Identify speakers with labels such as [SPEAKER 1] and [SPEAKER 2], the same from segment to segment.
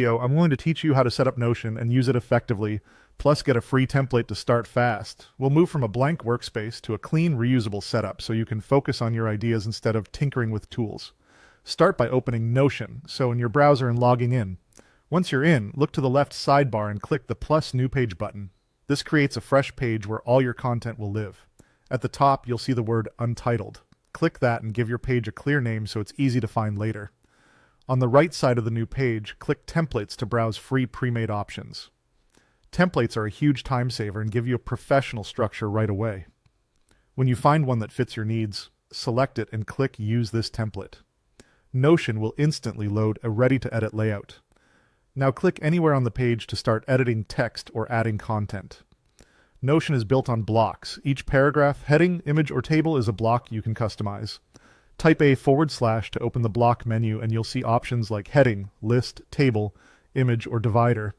[SPEAKER 1] I'm going to teach you how to set up Notion and use it effectively, plus get a free template to start fast. We'll move from a blank workspace to a clean, reusable setup so you can focus on your ideas instead of tinkering with tools. Start by opening Notion, so in your browser and logging in. Once you're in, look to the left sidebar and click the plus New Page button. This creates a fresh page where all your content will live. At the top, you'll see the word Untitled. Click that and give your page a clear name so it's easy to find later. On the right side of the new page, click Templates to browse free pre-made options. Templates are a huge time saver and give you a professional structure right away. When you find one that fits your needs, select it and click Use this template. Notion will instantly load a ready-to-edit layout. Now click anywhere on the page to start editing text or adding content. Notion is built on blocks. Each paragraph, heading, image, or table is a block you can customize. Type // to open the block menu and you'll see options like heading, list, table, image, or divider.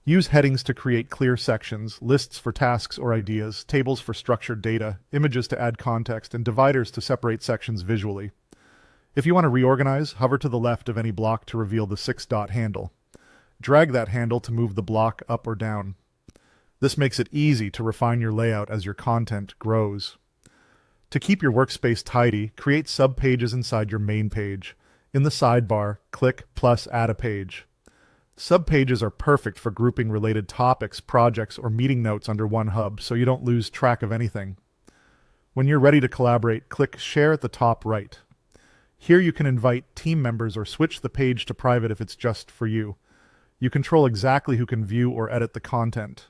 [SPEAKER 1] Use headings to create clear sections, lists for tasks or ideas, tables for structured data, images to add context, and dividers to separate sections visually. If you want to reorganize, hover to the left of any block to reveal the 6-dot handle. Drag that handle to move the block up or down. This makes it easy to refine your layout as your content grows. To keep your workspace tidy, create subpages inside your main page. In the sidebar, click plus Add a page. Subpages are perfect for grouping related topics, projects, or meeting notes under one hub so you don't lose track of anything. When you're ready to collaborate, click Share at the top right. Here you can invite team members or switch the page to private if it's just for you. You control exactly who can view or edit the content.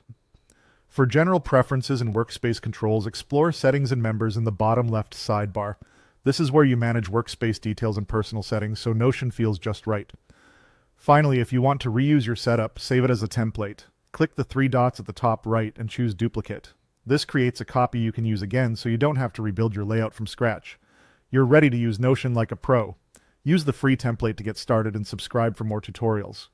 [SPEAKER 1] For general preferences and workspace controls, explore Settings and Members in the bottom left sidebar. This is where you manage workspace details and personal settings, so Notion feels just right. Finally, if you want to reuse your setup, save it as a template. Click the 3 dots at the top right and choose Duplicate. This creates a copy you can use again, so you don't have to rebuild your layout from scratch. You're ready to use Notion like a pro. Use the free template to get started and subscribe for more tutorials.